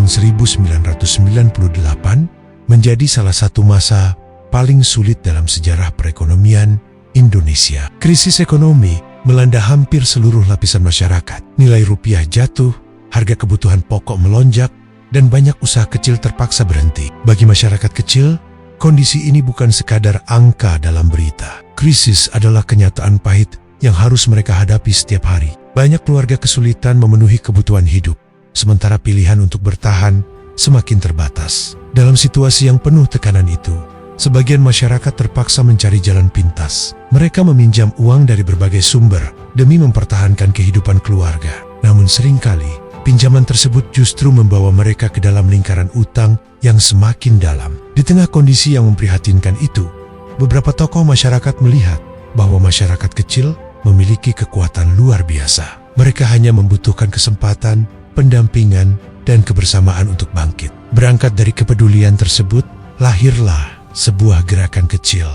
tahun 1998 menjadi salah satu masa paling sulit dalam sejarah perekonomian Indonesia. Krisis ekonomi melanda hampir seluruh lapisan masyarakat. Nilai rupiah jatuh, harga kebutuhan pokok melonjak, dan banyak usaha kecil terpaksa berhenti. Bagi masyarakat kecil, kondisi ini bukan sekadar angka dalam berita. Krisis adalah kenyataan pahit yang harus mereka hadapi setiap hari. Banyak keluarga kesulitan memenuhi kebutuhan hidup, sementara pilihan untuk bertahan semakin terbatas. Dalam situasi yang penuh tekanan itu, sebagian masyarakat terpaksa mencari jalan pintas. Mereka meminjam uang dari berbagai sumber demi mempertahankan kehidupan keluarga. Namun seringkali, pinjaman tersebut justru membawa mereka ke dalam lingkaran utang yang semakin dalam. Di tengah kondisi yang memprihatinkan itu, beberapa tokoh masyarakat melihat bahwa masyarakat kecil memiliki kekuatan luar biasa. Mereka hanya membutuhkan kesempatan, pendampingan, dan kebersamaan untuk bangkit. Berangkat dari kepedulian tersebut, lahirlah sebuah gerakan kecil.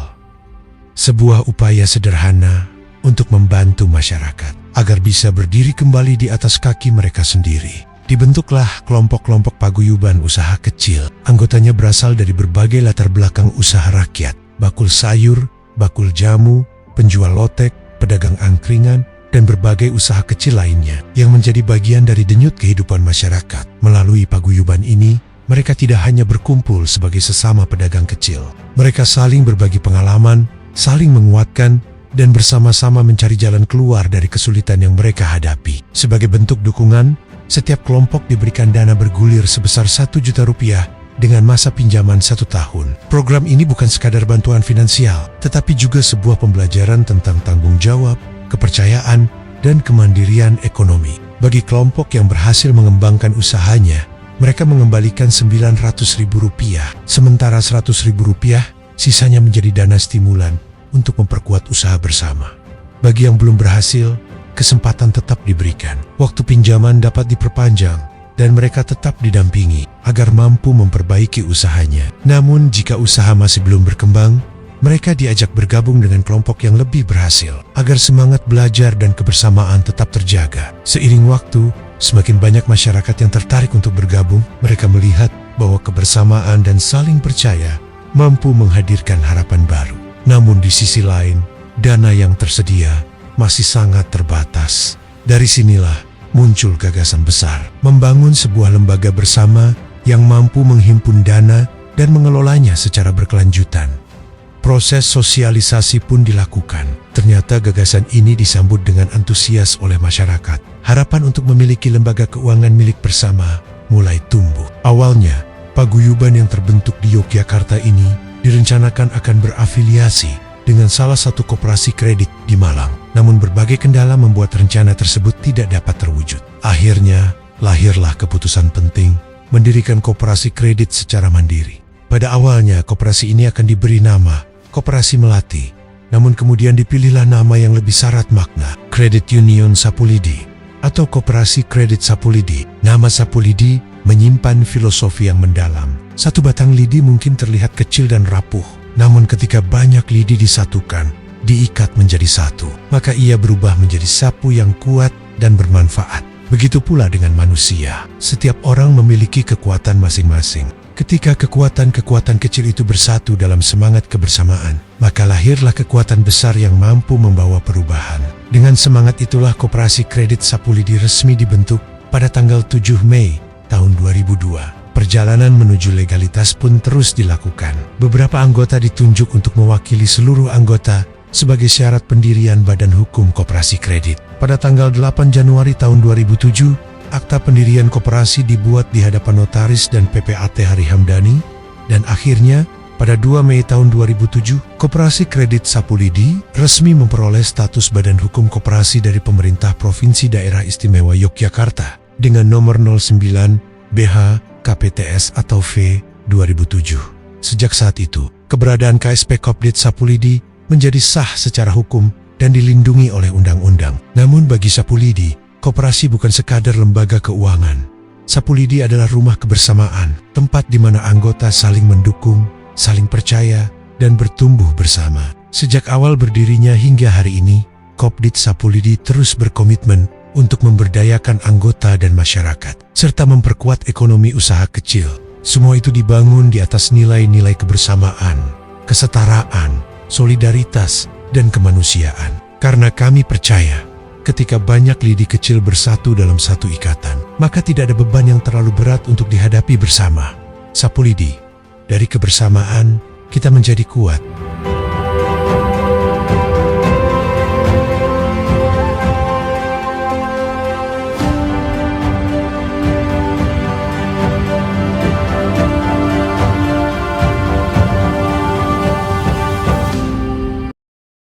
Sebuah upaya sederhana untuk membantu masyarakat agar bisa berdiri kembali di atas kaki mereka sendiri. Dibentuklah kelompok-kelompok paguyuban usaha kecil. Anggotanya berasal dari berbagai latar belakang usaha rakyat. Bakul sayur, bakul jamu, penjual lotek, pedagang angkringan, dan berbagai usaha kecil lainnya yang menjadi bagian dari denyut kehidupan masyarakat. Melalui paguyuban ini, mereka tidak hanya berkumpul sebagai sesama pedagang kecil. Mereka saling berbagi pengalaman, saling menguatkan, dan bersama-sama mencari jalan keluar dari kesulitan yang mereka hadapi. Sebagai bentuk dukungan, setiap kelompok diberikan dana bergulir sebesar 1 juta rupiah dengan masa pinjaman 1 tahun. Program ini bukan sekadar bantuan finansial, tetapi juga sebuah pembelajaran tentang tanggung jawab, kepercayaan, dan kemandirian ekonomi. Bagi kelompok yang berhasil mengembangkan usahanya, mereka mengembalikan Rp900.000, sementara Rp100.000 sisanya menjadi dana stimulan untuk memperkuat usaha bersama. Bagi yang belum berhasil, kesempatan tetap diberikan. Waktu pinjaman dapat diperpanjang, dan mereka tetap didampingi agar mampu memperbaiki usahanya. Namun jika usaha masih belum berkembang, mereka diajak bergabung dengan kelompok yang lebih berhasil, agar semangat belajar dan kebersamaan tetap terjaga. Seiring waktu, semakin banyak masyarakat yang tertarik untuk bergabung. Mereka melihat bahwa kebersamaan dan saling percaya mampu menghadirkan harapan baru. Namun di sisi lain, dana yang tersedia masih sangat terbatas. Dari sinilah muncul gagasan besar, membangun sebuah lembaga bersama yang mampu menghimpun dana dan mengelolanya secara berkelanjutan. Proses sosialisasi pun dilakukan. Ternyata gagasan ini disambut dengan antusias oleh masyarakat. Harapan untuk memiliki lembaga keuangan milik bersama mulai tumbuh. Awalnya, paguyuban yang terbentuk di Yogyakarta ini direncanakan akan berafiliasi dengan salah satu koperasi kredit di Malang. Namun berbagai kendala membuat rencana tersebut tidak dapat terwujud. Akhirnya, lahirlah keputusan penting mendirikan koperasi kredit secara mandiri. Pada awalnya, koperasi ini akan diberi nama Koperasi Melati, namun kemudian dipilihlah nama yang lebih syarat makna, Credit Union Sapulidi atau Koperasi Kredit Sapulidi. Nama Sapulidi menyimpan filosofi yang mendalam. Satu batang lidi mungkin terlihat kecil dan rapuh, namun ketika banyak lidi disatukan, diikat menjadi satu, maka ia berubah menjadi sapu yang kuat dan bermanfaat. Begitu pula dengan manusia. Setiap orang memiliki kekuatan masing-masing. Ketika kekuatan-kekuatan kecil itu bersatu dalam semangat kebersamaan, maka lahirlah kekuatan besar yang mampu membawa perubahan. Dengan semangat itulah Koperasi Kredit Sapulidi resmi dibentuk pada tanggal 7 Mei tahun 2002. Perjalanan menuju legalitas pun terus dilakukan. Beberapa anggota ditunjuk untuk mewakili seluruh anggota sebagai syarat pendirian Badan Hukum Koperasi Kredit. Pada tanggal 8 Januari tahun 2007, akta pendirian koperasi dibuat di hadapan notaris dan PPAT Hari Hamdani, dan akhirnya pada 2 Mei tahun 2007, Koperasi Kredit Sapulidi resmi memperoleh status Badan Hukum Koperasi dari Pemerintah Provinsi Daerah Istimewa Yogyakarta dengan nomor 09 BH KPTS atau V 2007. Sejak saat itu, keberadaan KSP Kopdit Sapulidi menjadi sah secara hukum dan dilindungi oleh undang-undang. Namun bagi Sapulidi, koperasi bukan sekadar lembaga keuangan. Sapulidi adalah rumah kebersamaan, tempat di mana anggota saling mendukung, saling percaya, dan bertumbuh bersama. Sejak awal berdirinya hingga hari ini, Kopdit Sapulidi terus berkomitmen untuk memberdayakan anggota dan masyarakat, serta memperkuat ekonomi usaha kecil. Semua itu dibangun di atas nilai-nilai kebersamaan, kesetaraan, solidaritas, dan kemanusiaan. Karena kami percaya, ketika banyak lidi kecil bersatu dalam satu ikatan, maka tidak ada beban yang terlalu berat untuk dihadapi bersama. Sapu lidi, dari kebersamaan kita menjadi kuat.